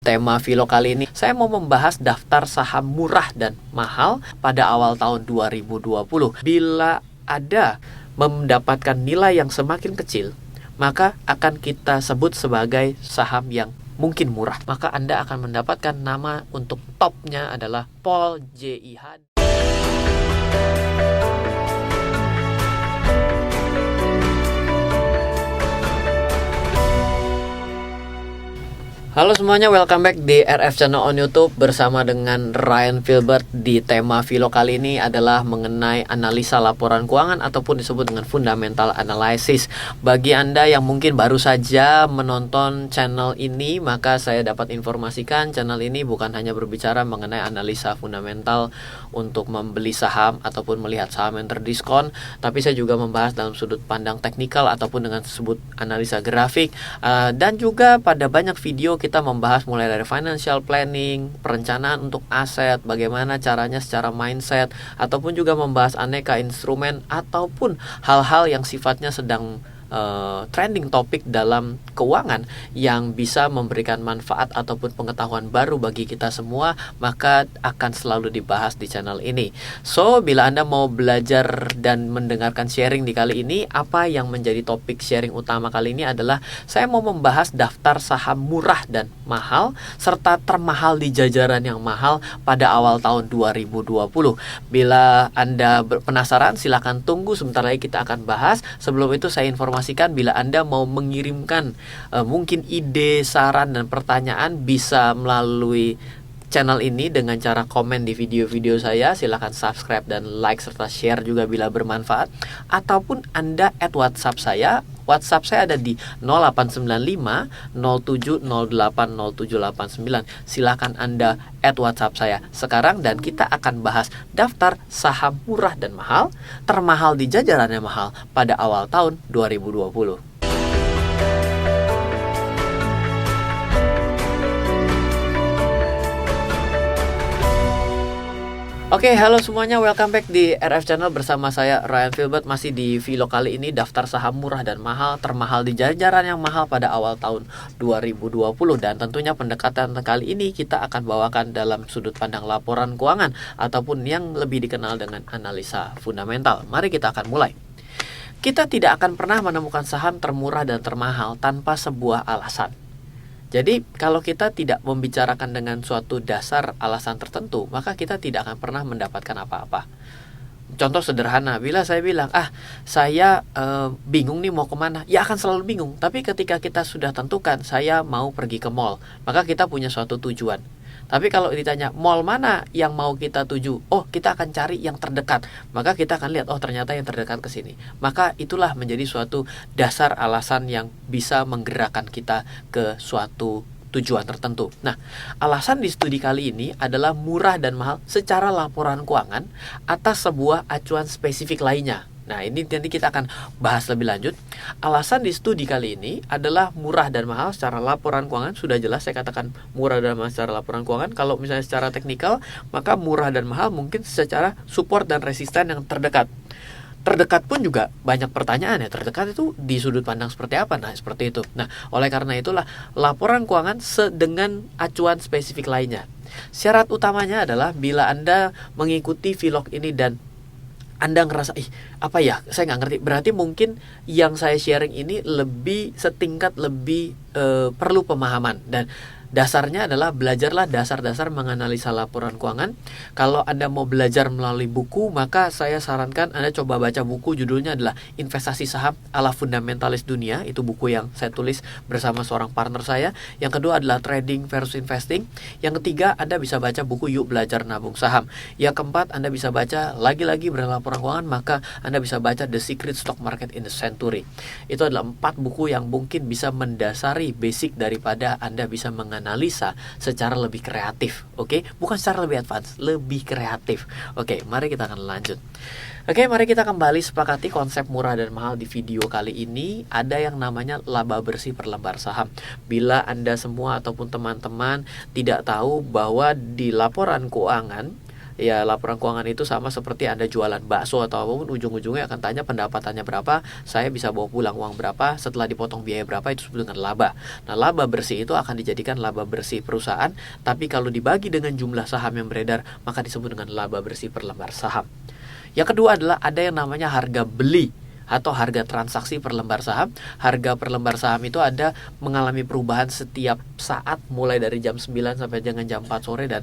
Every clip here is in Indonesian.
tema Vlog kali ini saya mau membahas daftar saham murah dan mahal pada awal tahun 2020. Bila Anda mendapatkan nilai yang semakin kecil, maka akan kita sebut sebagai saham yang mungkin murah. Maka Anda akan mendapatkan nama untuk topnya adalah Paul JIH. Halo semuanya, welcome back di RF Channel on YouTube bersama dengan Ryan Filbert. Di tema vlog kali ini adalah mengenai analisa laporan keuangan ataupun disebut dengan fundamental analysis. Bagi Anda yang mungkin baru saja menonton channel ini, maka saya dapat informasikan channel ini bukan hanya berbicara mengenai analisa fundamental untuk membeli saham ataupun melihat saham yang terdiskon, tapi saya juga membahas dalam sudut pandang teknikal ataupun dengan disebut analisa grafik, dan juga pada banyak video kita membahas mulai dari financial planning, perencanaan untuk aset, bagaimana caranya secara mindset, ataupun juga membahas aneka instrumen ataupun hal-hal yang sifatnya sedang trending topik dalam keuangan yang bisa memberikan manfaat ataupun pengetahuan baru bagi kita semua, maka akan selalu dibahas di channel ini. So, bila Anda mau belajar dan mendengarkan sharing di kali ini, apa yang menjadi topik sharing utama kali ini adalah saya mau membahas daftar saham murah dan mahal serta termahal di jajaran yang mahal pada awal tahun 2020. Bila Anda penasaran, silakan tunggu, sebentar lagi kita akan bahas. Sebelum itu saya informasikan bila Anda mau mengirimkan mungkin ide, saran, dan pertanyaan bisa melalui channel ini dengan cara komen di video-video saya. Silahkan subscribe dan like serta share juga bila bermanfaat. Ataupun Anda add WhatsApp saya. WhatsApp saya ada di 0895 0708 0789. Silahkan Anda add WhatsApp saya sekarang dan kita akan bahas daftar saham murah dan mahal, termahal di jajaran yang mahal pada awal tahun 2020. Oke, halo semuanya, welcome back di RF Channel bersama saya Ryan Filbert. Masih di vlog kali ini daftar saham murah dan mahal, termahal di jajaran yang mahal pada awal tahun 2020. Dan tentunya pendekatan kali ini kita akan bawakan dalam sudut pandang laporan keuangan ataupun yang lebih dikenal dengan analisa fundamental. Mari kita akan mulai. Kita tidak akan pernah menemukan saham termurah dan termahal tanpa sebuah alasan. Jadi kalau kita tidak membicarakan dengan suatu dasar alasan tertentu, maka kita tidak akan pernah mendapatkan apa-apa. Contoh sederhana, bila saya bilang, saya bingung nih mau kemana, ya akan selalu bingung. Tapi ketika kita sudah tentukan, saya mau pergi ke mall, maka kita punya suatu tujuan. Tapi kalau ditanya mall mana yang mau kita tuju, kita akan cari yang terdekat. Maka kita akan lihat, ternyata yang terdekat ke sini. Maka itulah menjadi suatu dasar alasan yang bisa menggerakkan kita ke suatu tujuan tertentu. Nah, alasan di studi kali ini adalah murah dan mahal secara laporan keuangan atas sebuah acuan spesifik lainnya. Nah, ini nanti kita akan bahas lebih lanjut. Alasan di studi kali ini adalah murah dan mahal secara laporan keuangan. Sudah jelas saya katakan murah dan mahal secara laporan keuangan. Kalau misalnya secara teknikal, maka murah dan mahal mungkin secara support dan resisten yang terdekat. Terdekat pun juga banyak pertanyaan ya. Terdekat itu di sudut pandang seperti apa? Nah, seperti itu. Nah, oleh karena itulah laporan keuangan dengan acuan spesifik lainnya. Syarat utamanya adalah bila Anda mengikuti vlog ini dan Anda ngerasa, saya nggak ngerti. Berarti mungkin yang saya sharing ini lebih setingkat lebih perlu pemahaman. Dan dasarnya adalah belajarlah dasar-dasar menganalisa laporan keuangan. Kalau Anda mau belajar melalui buku, maka saya sarankan Anda coba baca buku, judulnya adalah Investasi Saham ala Fundamentalis Dunia. Itu buku yang saya tulis bersama seorang partner saya. Yang kedua adalah Trading versus Investing. Yang ketiga, Anda bisa baca buku Yuk Belajar Nabung Saham. Yang keempat, Anda bisa baca lagi-lagi berlaporan keuangan, maka Anda bisa baca The Secret Stock Market in the Century. Itu adalah 4 buku yang mungkin bisa mendasari basic daripada Anda bisa menganalisa secara lebih kreatif. Oke, bukan secara lebih advance, lebih kreatif. Oke, mari kita akan lanjut. Oke, mari kita kembali sepakati konsep murah dan mahal di video kali ini. Ada yang namanya laba bersih per lembar saham. Bila Anda semua ataupun teman-teman tidak tahu bahwa di laporan keuangan Ya laporan keuangan itu sama seperti Anda jualan bakso atau apapun, ujung-ujungnya akan tanya pendapatannya berapa, saya bisa bawa pulang uang berapa, setelah dipotong biaya berapa, itu disebut dengan laba. Nah, laba bersih itu akan dijadikan laba bersih perusahaan, tapi kalau dibagi dengan jumlah saham yang beredar, maka disebut dengan laba bersih per lembar saham. Yang kedua adalah ada yang namanya harga beli atau harga transaksi per lembar saham. Harga per lembar saham itu ada mengalami perubahan setiap saat mulai dari jam 9 sampai dengan jam 4 sore dan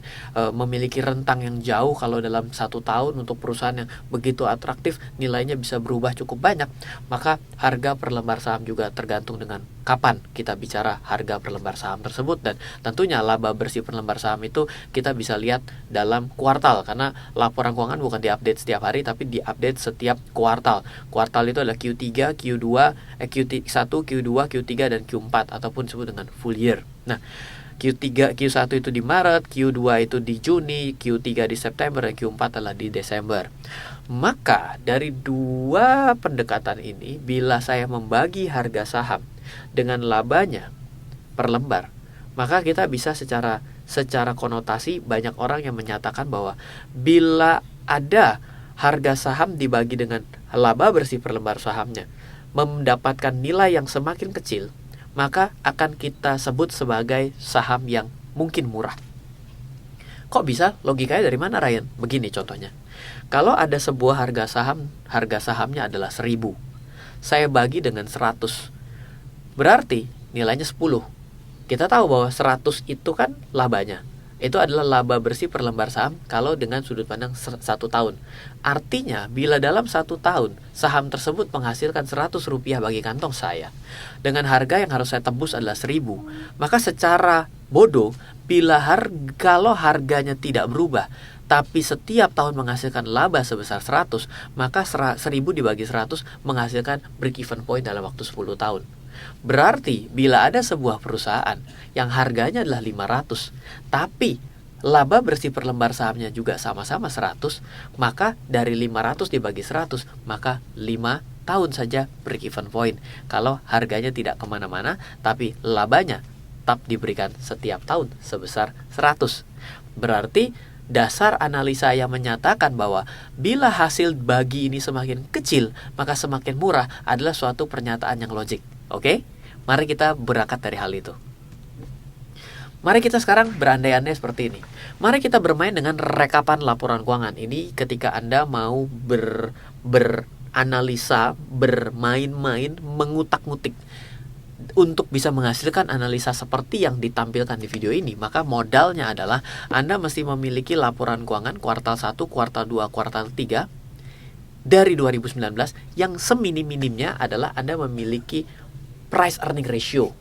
memiliki rentang yang jauh. Kalau dalam 1 tahun untuk perusahaan yang begitu atraktif, nilainya bisa berubah cukup banyak. Maka harga per lembar saham juga tergantung dengan kapan kita bicara harga per lembar saham tersebut. Dan tentunya laba bersih per lembar saham itu kita bisa lihat dalam kuartal, karena laporan keuangan bukan diupdate setiap hari tapi diupdate setiap kuartal. Kuartal itu adalah Q3, Q2, Q1, Q2, Q3 dan Q4 ataupun disebut dengan full year. Nah, Q1 itu di Maret, Q2 itu di Juni, Q3 di September, dan Q4 adalah di Desember. Maka dari dua pendekatan ini, bila saya membagi harga saham dengan labanya per lembar, maka kita bisa secara konotasi banyak orang yang menyatakan bahwa bila ada harga saham dibagi dengan laba bersih per lembar sahamnya mendapatkan nilai yang semakin kecil, maka akan kita sebut sebagai saham yang mungkin murah. Kok bisa? Logikanya dari mana, Ryan? Begini contohnya. Kalau ada sebuah harga sahamnya adalah 1.000. Saya bagi dengan 100. Berarti nilainya 10. Kita tahu bahwa 100 itu kan labanya. Itu adalah laba bersih per lembar saham kalau dengan sudut pandang 1 tahun. Artinya bila dalam 1 tahun saham tersebut menghasilkan Rp100 bagi kantong saya, dengan harga yang harus saya tebus adalah 1.000, maka secara bodoh kalau harganya tidak berubah tapi setiap tahun menghasilkan laba sebesar 100, maka 1.000 dibagi 100 menghasilkan break even point dalam waktu 10 tahun. Berarti bila ada sebuah perusahaan yang harganya adalah 500, tapi laba bersih per lembar sahamnya juga sama-sama 100, maka dari 500 dibagi 100, maka 5 tahun saja break even point. Kalau harganya tidak kemana-mana, tapi labanya tetap diberikan setiap tahun sebesar 100. Berarti dasar analisa yang menyatakan bahwa bila hasil bagi ini semakin kecil, maka semakin murah adalah suatu pernyataan yang logik. Oke? Mari kita berangkat dari hal itu. Mari kita sekarang berandai-andai seperti ini. Mari kita bermain dengan rekapan laporan keuangan. Ini ketika Anda mau beranalisa, bermain-main, mengutak-ngutik untuk bisa menghasilkan analisa seperti yang ditampilkan di video ini, maka modalnya adalah Anda mesti memiliki laporan keuangan kuartal 1, kuartal 2, kuartal 3 dari 2019 yang seminim-minimnya adalah Anda memiliki price earning ratio.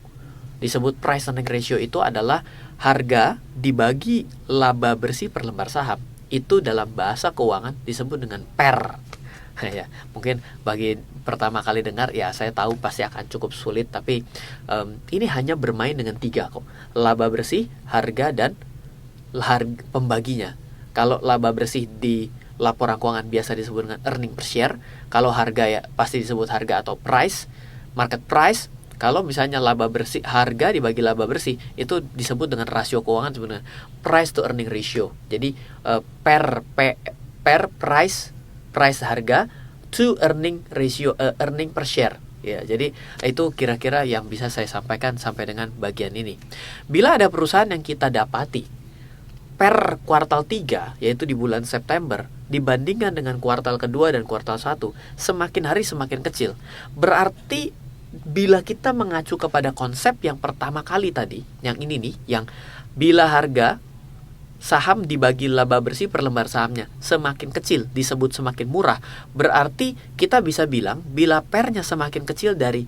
Disebut price earning ratio itu adalah harga dibagi laba bersih per lembar saham. Itu dalam bahasa keuangan disebut dengan PER. Ya, mungkin bagi pertama kali dengar, ya saya tahu pasti akan cukup sulit, tapi ini hanya bermain dengan 3 kok. Laba bersih, harga, dan harga pembaginya. Kalau laba bersih di laporan keuangan biasa disebut dengan earning per share. Kalau harga ya pasti disebut harga atau price, market price. Kalau misalnya laba bersih, harga dibagi laba bersih, itu disebut dengan rasio keuangan sebenarnya price to earning ratio. Jadi per price harga to earning ratio, earning per share. Ya, jadi itu kira-kira yang bisa saya sampaikan sampai dengan bagian ini. Bila ada perusahaan yang kita dapati per kuartal 3, yaitu di bulan September, dibandingkan dengan kuartal kedua dan kuartal 1, semakin hari semakin kecil. Berarti bila kita mengacu kepada konsep yang pertama kali tadi, yang ini nih, yang bila harga saham dibagi laba bersih per lembar sahamnya semakin kecil disebut semakin murah, berarti kita bisa bilang bila pernya semakin kecil dari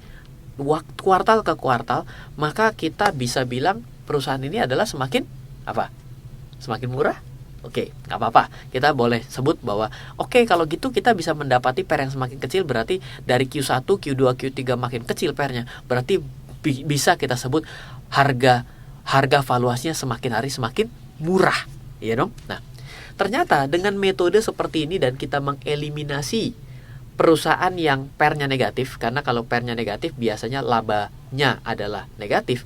kuartal ke kuartal, maka kita bisa bilang perusahaan ini adalah semakin apa? Semakin murah? Oke, nggak apa-apa. Kita boleh sebut bahwa kalau gitu kita bisa mendapati per yang semakin kecil, berarti dari Q1, Q2, Q3 makin kecil pernya. Berarti bisa kita sebut harga valuasinya semakin hari semakin murah. Iya dong? Nah, ternyata dengan metode seperti ini dan kita mengeliminasi perusahaan yang pernya negatif, karena kalau pernya negatif biasanya labanya adalah negatif,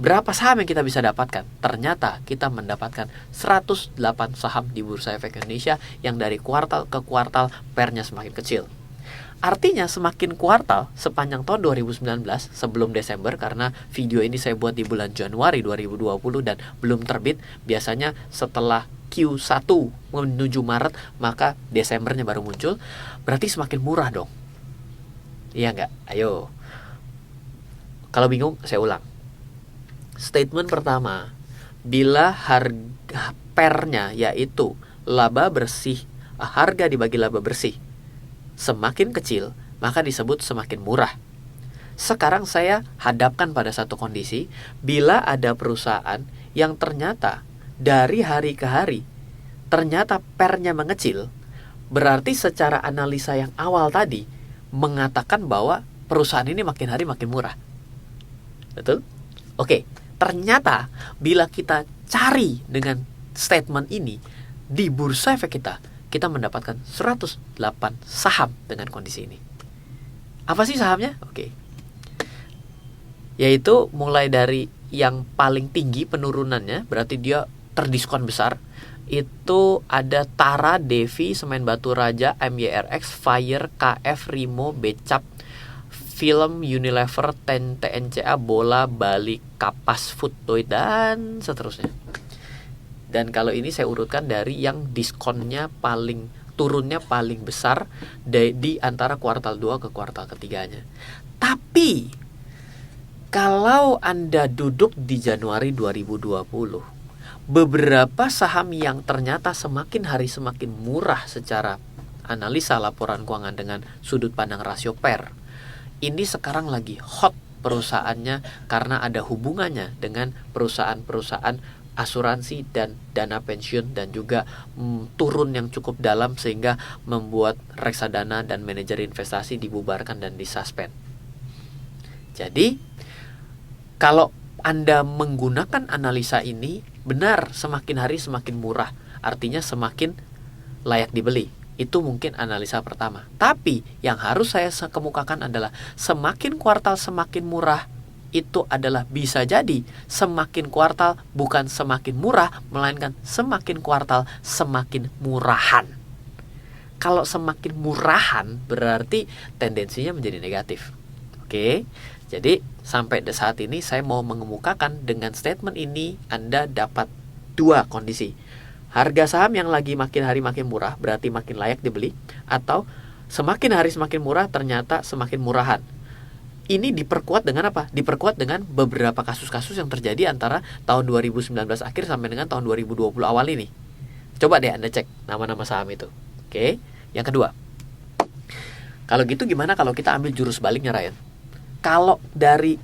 Berapa saham yang kita bisa dapatkan? Ternyata kita mendapatkan 108 saham di Bursa Efek Indonesia yang dari kuartal ke kuartal pernya semakin kecil. Artinya semakin kuartal sepanjang tahun 2019 sebelum Desember, karena video ini saya buat di bulan Januari 2020 dan belum terbit, biasanya setelah Q1 menuju Maret maka Desembernya baru muncul, berarti semakin murah dong. Iya nggak? Ayo. Kalau bingung saya ulang. Statement pertama, bila harga pernya yaitu laba bersih, harga dibagi laba bersih semakin kecil, maka disebut semakin murah. Sekarang saya hadapkan pada satu kondisi, bila ada perusahaan yang ternyata dari hari ke hari ternyata pernya mengecil, berarti secara analisa yang awal tadi mengatakan bahwa perusahaan ini makin hari makin murah. Betul? Oke, ternyata bila kita cari dengan statement ini di bursa efek kita mendapatkan 108 saham dengan kondisi ini. Apa sih sahamnya? Oke. Yaitu mulai dari yang paling tinggi penurunannya, berarti dia terdiskon besar. Itu ada Tara, Devi, Semen Batu Raja, MYRX, Fire, KF, Rimo, Becap, Film, Unilever, TNCA, Bola, Bali, Kapas, Foodtoy, dan seterusnya. Dan kalau ini saya urutkan dari yang diskonnya paling, turunnya paling besar di antara kuartal 2 ke kuartal ketiganya. Tapi kalau Anda duduk di Januari 2020, beberapa saham yang ternyata semakin hari semakin murah secara analisa laporan keuangan dengan sudut pandang rasio PER, ini sekarang lagi hot perusahaannya karena ada hubungannya dengan perusahaan-perusahaan asuransi dan dana pensiun, dan juga turun yang cukup dalam sehingga membuat reksadana dan manajer investasi dibubarkan dan disuspend. Jadi kalau Anda menggunakan analisa ini, benar semakin hari semakin murah, artinya semakin layak dibeli. Itu mungkin analisa pertama. Tapi yang harus saya kemukakan adalah semakin kuartal semakin murah, itu adalah bisa jadi semakin kuartal bukan semakin murah, melainkan semakin kuartal semakin murahan. Kalau semakin murahan berarti tendensinya menjadi negatif. Oke, jadi sampai saat ini saya mau mengemukakan dengan statement ini Anda dapat dua kondisi. Harga saham yang lagi makin hari makin murah berarti makin layak dibeli, atau semakin hari semakin murah ternyata semakin murahan. Ini diperkuat dengan apa? Diperkuat dengan beberapa kasus-kasus yang terjadi antara tahun 2019 akhir sampai dengan tahun 2020 awal ini. Coba deh Anda cek nama-nama saham itu. Oke. Yang kedua, kalau gitu gimana kalau kita ambil jurus baliknya, Ryan? Kalau dari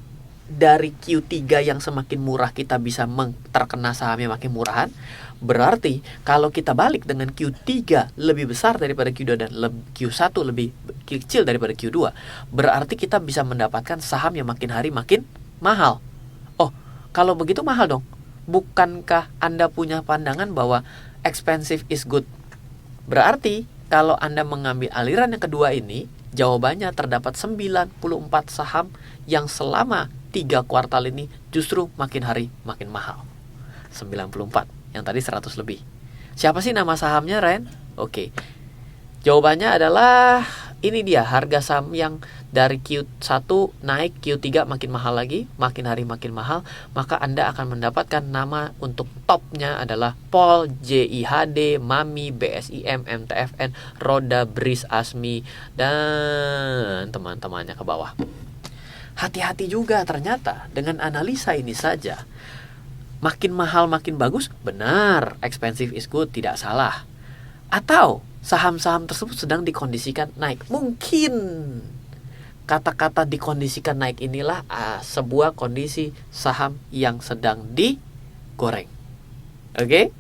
Q3 yang semakin murah kita bisa terkena sahamnya makin murahan, berarti kalau kita balik dengan Q3 lebih besar daripada Q2 dan Q1 lebih kecil daripada Q2, berarti kita bisa mendapatkan saham yang makin hari makin mahal. Oh, kalau begitu mahal dong. Bukankah Anda punya pandangan bahwa expensive is good? Berarti kalau Anda mengambil aliran yang kedua ini, jawabannya terdapat 94 saham yang selama 3 kuartal ini justru makin hari makin mahal. 94, yang tadi 100 lebih. Siapa sih nama sahamnya, Ren? Oke. Jawabannya adalah ini dia, harga saham yang dari Q1 naik, Q3 makin mahal lagi, makin hari makin mahal, maka Anda akan mendapatkan nama untuk topnya adalah Pol, JIHD, MAMI, BSIM, MTFN, Roda, BRIS, ASMI, dan teman-temannya ke bawah. Hati-hati juga ternyata dengan analisa ini saja. Makin mahal makin bagus, benar, expensive is good, tidak salah. Atau saham-saham tersebut sedang dikondisikan naik. Mungkin kata-kata dikondisikan naik inilah sebuah kondisi saham yang sedang digoreng. Oke?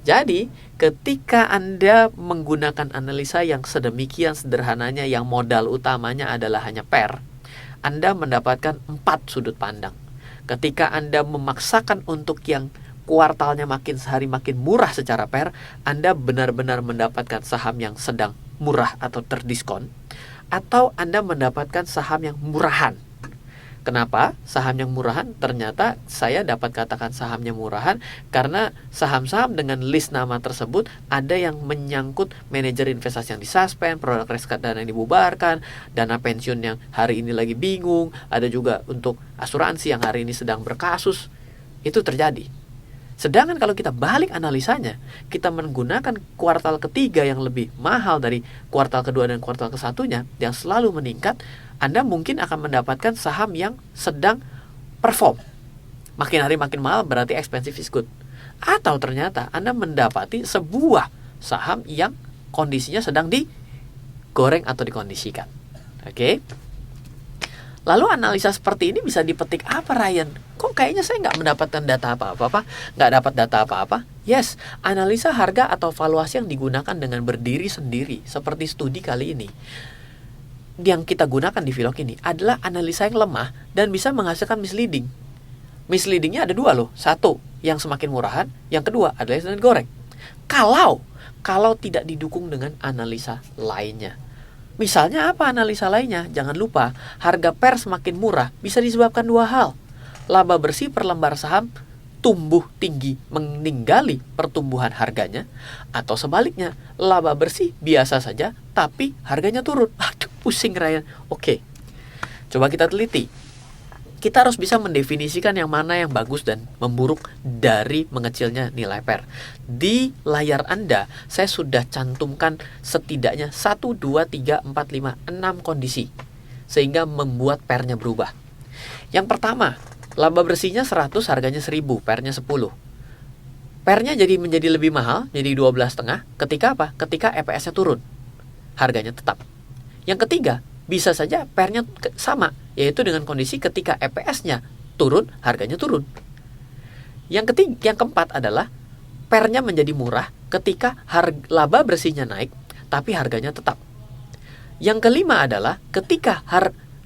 Jadi ketika Anda menggunakan analisa yang sedemikian sederhananya, yang modal utamanya adalah hanya PER, Anda mendapatkan 4 sudut pandang. Ketika Anda memaksakan untuk yang kuartalnya makin sehari makin murah secara PER, Anda benar-benar mendapatkan saham yang sedang murah atau terdiskon, atau Anda mendapatkan saham yang murahan. Kenapa saham yang murahan? Ternyata saya dapat katakan sahamnya murahan karena saham-saham dengan list nama tersebut ada yang menyangkut manajer investasi yang disuspend, produk reksadana yang dibubarkan, dana pensiun yang hari ini lagi bingung, ada juga untuk asuransi yang hari ini sedang berkasus. Itu terjadi. Sedangkan kalau kita balik analisanya, kita menggunakan kuartal ketiga yang lebih mahal dari kuartal kedua dan kuartal kesatunya yang selalu meningkat, Anda mungkin akan mendapatkan saham yang sedang perform. Makin hari makin mahal berarti expensive is good. Atau ternyata Anda mendapati sebuah saham yang kondisinya sedang digoreng atau dikondisikan. Oke? Lalu analisa seperti ini bisa dipetik apa, Ryan? Kok kayaknya saya nggak mendapatkan data apa-apa? Nggak dapat data apa-apa? Yes, analisa harga atau valuasi yang digunakan dengan berdiri sendiri, seperti studi kali ini, yang kita gunakan di vlog ini adalah analisa yang lemah dan bisa menghasilkan misleading. Misleadingnya ada dua loh. Satu, yang semakin murahan. Yang kedua adalah yang sedang goreng. Kalau tidak didukung dengan analisa lainnya. Misalnya apa analisa lainnya? Jangan lupa, harga per semakin murah bisa disebabkan dua hal. Laba bersih per lembar saham tumbuh tinggi meninggali pertumbuhan harganya, atau sebaliknya, laba bersih biasa saja tapi harganya turun. Aduh, pusing Ryan. Oke, coba kita teliti. Kita harus bisa mendefinisikan yang mana yang bagus dan memburuk dari mengecilnya nilai per. Di layar Anda, saya sudah cantumkan setidaknya 1, 2, 3, 4, 5, 6 kondisi, sehingga membuat pernya berubah. Yang pertama, laba bersihnya 100, harganya 1000, pernya 10. Pernya menjadi lebih mahal, jadi 12,5. Ketika apa? Ketika EPS-nya turun, harganya tetap. Yang ketiga, bisa saja pernya sama, yaitu dengan kondisi ketika EPS-nya turun, harganya turun. Yang keempat adalah pernya menjadi murah ketika laba bersihnya naik, tapi harganya tetap. Yang kelima adalah ketika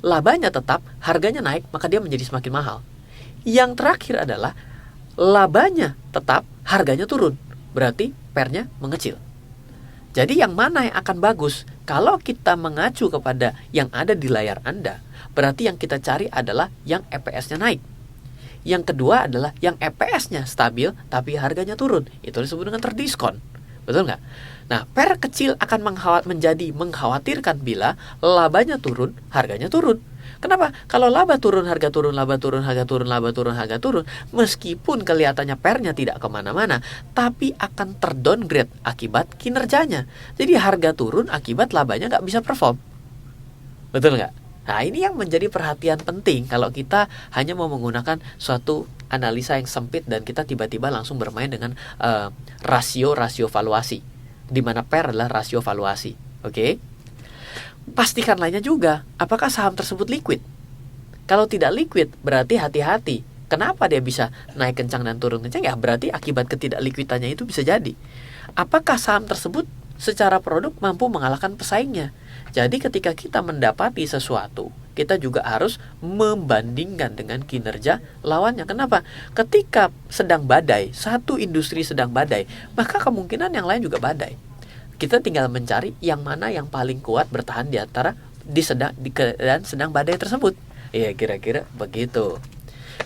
labanya tetap, harganya naik, maka dia menjadi semakin mahal. Yang terakhir adalah labanya tetap, harganya turun, berarti pernya mengecil. Jadi yang mana yang akan bagus? Kalau kita mengacu kepada yang ada di layar Anda, berarti yang kita cari adalah yang EPS-nya naik. Yang kedua adalah yang EPS-nya stabil tapi harganya turun. Itu disebut dengan terdiskon. Betul nggak? Nah, per kecil akan menjadi mengkhawatirkan bila labanya turun, harganya turun. Kenapa? Kalau laba turun, harga turun, laba turun, harga turun, laba turun, harga turun, meskipun kelihatannya pernya tidak kemana-mana, tapi akan terdowngrade akibat kinerjanya. Jadi harga turun akibat labanya nggak bisa perform. Betul nggak? Nah, ini yang menjadi perhatian penting kalau kita hanya mau menggunakan suatu analisa yang sempit dan kita tiba-tiba langsung bermain dengan rasio valuasi, di mana per adalah rasio valuasi. Oke? Pastikan lainnya juga, apakah saham tersebut liquid? Kalau tidak liquid, berarti hati-hati. Kenapa dia bisa naik kencang dan turun kencang? Ya berarti akibat ketidakliquidannya itu bisa jadi. Apakah saham tersebut secara produk mampu mengalahkan pesaingnya? Jadi ketika kita mendapati sesuatu, kita juga harus membandingkan dengan kinerja lawannya. Kenapa? Ketika sedang badai, satu industri sedang badai, maka kemungkinan yang lain juga badai. Kita tinggal mencari yang mana yang paling kuat bertahan di antara keadaan sedang badai tersebut. Ya kira-kira begitu.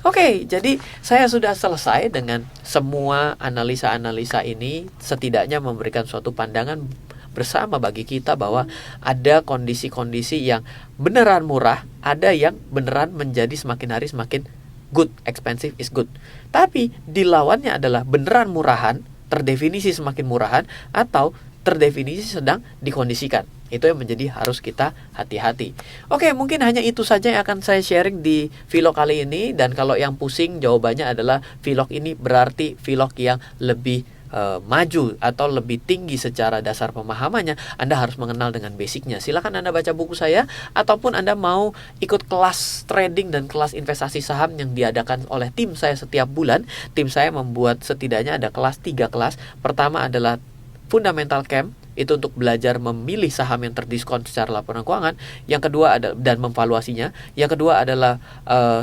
Oke, jadi saya sudah selesai dengan semua analisa-analisa ini. Setidaknya memberikan suatu pandangan bersama bagi kita bahwa ada kondisi-kondisi yang beneran murah, ada yang beneran menjadi semakin hari semakin good, expensive is good. Tapi dilawannya adalah beneran murahan, terdefinisi semakin murahan, atau terdefinisi sedang dikondisikan. Itu yang menjadi harus kita hati-hati. Oke, mungkin hanya itu saja yang akan saya sharing di vlog kali ini. Dan kalau yang pusing, jawabannya adalah vlog ini berarti vlog yang lebih maju atau lebih tinggi secara dasar pemahamannya. Anda harus mengenal dengan basicnya. Silakan Anda baca buku saya, ataupun Anda mau ikut kelas trading dan kelas investasi saham yang diadakan oleh tim saya setiap bulan. Tim saya membuat setidaknya ada 3 kelas. Pertama adalah Fundamental Camp, itu untuk belajar memilih saham yang terdiskon secara laporan keuangan. Yang kedua adalah dan memvaluasinya. Yang kedua adalah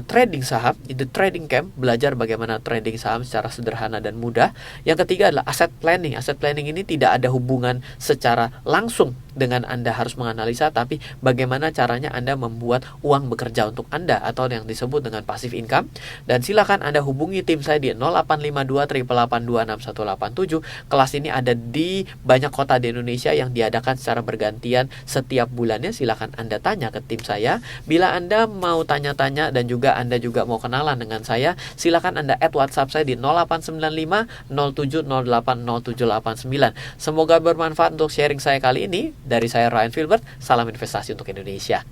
trading saham, itu trading camp, belajar bagaimana trading saham secara sederhana dan mudah. Yang ketiga adalah asset planning. Asset planning ini tidak ada hubungan secara langsung dengan Anda harus menganalisa, tapi bagaimana caranya Anda membuat uang bekerja untuk Anda atau yang disebut dengan passive income. Dan silakan Anda hubungi tim saya di 0852 882 6187. Kelas ini ada di banyak kota di Indonesia yang diadakan secara bergantian setiap bulannya. Silakan Anda tanya ke tim saya. Bila Anda mau tanya-tanya dan juga Anda juga mau kenalan dengan saya, silakan Anda add WhatsApp saya di 0895 0708 0789. Semoga bermanfaat untuk sharing saya kali ini. Dari saya Ryan Filbert, salam investasi untuk Indonesia.